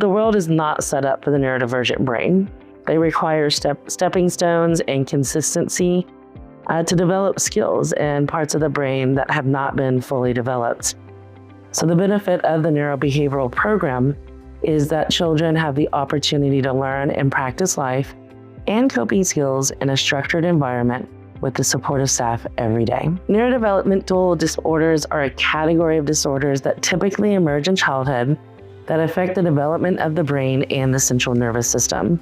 The world is not set up for the neurodivergent brain. They require stepping stones and consistency to develop skills and parts of the brain that have not been fully developed. So the benefit of the Neurobehavioral Program is that children have the opportunity to learn and practice life and coping skills in a structured environment with the support of staff every day. Neurodevelopmental disorders are a category of disorders that typically emerge in childhood that affect the development of the brain and the central nervous system.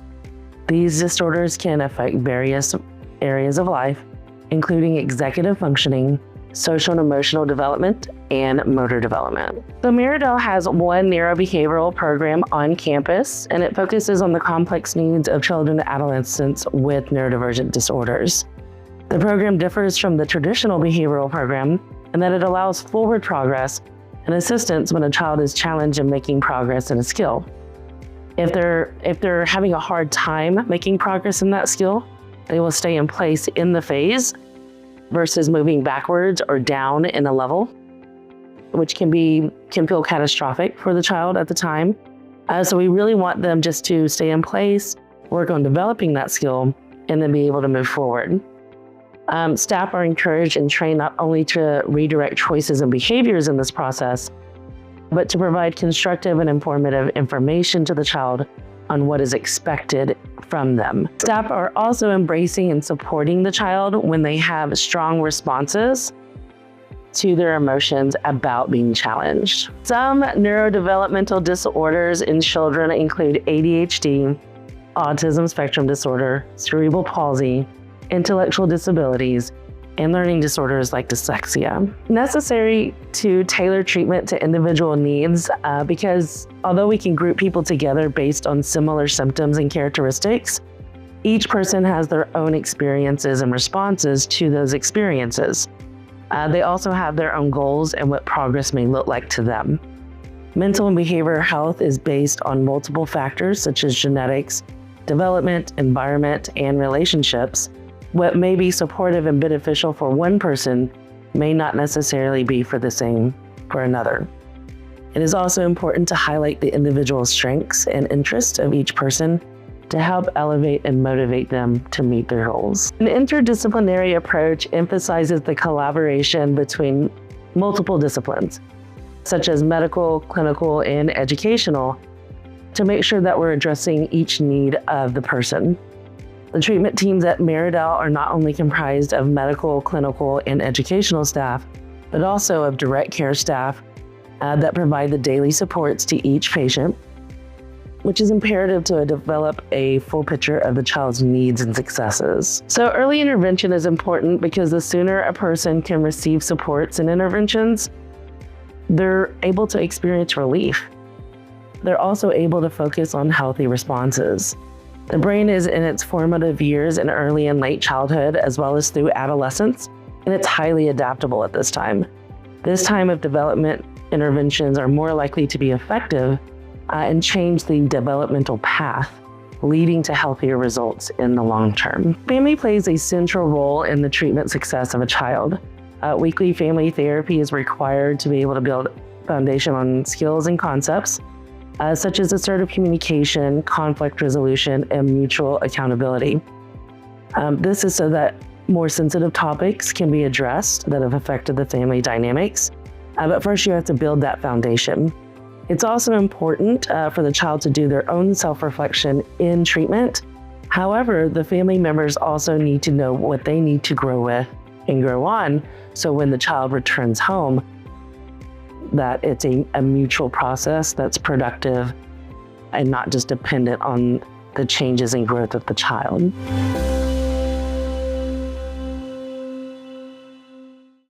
These disorders can affect various areas of life, including executive functioning, social and emotional development, and motor development. So Meridell has one neurobehavioral program on campus, and it focuses on the complex needs of children and adolescents with neurodivergent disorders. The program differs from the traditional behavioral program in that it allows forward progress and assistance when a child is challenged in making progress in a skill. If they're having a hard time making progress in that skill, they will stay in place in the phase versus moving backwards or down in a level, which can feel catastrophic for the child at the time. So we really want them just to stay in place, work on developing that skill, and then be able to move forward. Staff are encouraged and trained not only to redirect choices and behaviors in this process, but to provide constructive and informative information to the child on what is expected from them. Staff are also embracing and supporting the child when they have strong responses to their emotions about being challenged. Some neurodevelopmental disorders in children include ADHD, autism spectrum disorder, cerebral palsy, intellectual disabilities, and learning disorders like dyslexia. Necessary to tailor treatment to individual needs because although we can group people together based on similar symptoms and characteristics, each person has their own experiences and responses to those experiences. They also have their own goals and what progress may look like to them. Mental and behavioral health is based on multiple factors such as genetics, development, environment, and relationships. What may be supportive and beneficial for one person may not necessarily be for the same for another. It is also important to highlight the individual strengths and interests of each person to help elevate and motivate them to meet their goals. An interdisciplinary approach emphasizes the collaboration between multiple disciplines, such as medical, clinical, and educational, to make sure that we're addressing each need of the person. The treatment teams at Meridell are not only comprised of medical, clinical, and educational staff, but also of direct care staff that provide the daily supports to each patient, which is imperative to develop a full picture of the child's needs and successes. So early intervention is important because the sooner a person can receive supports and interventions, they're able to experience relief. They're also able to focus on healthy responses. The brain is in its formative years in early and late childhood, as well as through adolescence, and it's highly adaptable at this time. This time of development, interventions are more likely to be effective and change the developmental path, leading to healthier results in the long term. Family plays a central role in the treatment success of a child. Weekly family therapy is required to be able to build foundation on skills and concepts, such as assertive communication, conflict resolution, and mutual accountability. This is so that more sensitive topics can be addressed that have affected the family dynamics. But first you have to build that foundation. It's also important for the child to do their own self-reflection in treatment. However, the family members also need to know what they need to grow with and grow on, so when the child returns home, that it's a mutual process that's productive and not just dependent on the changes and growth of the child.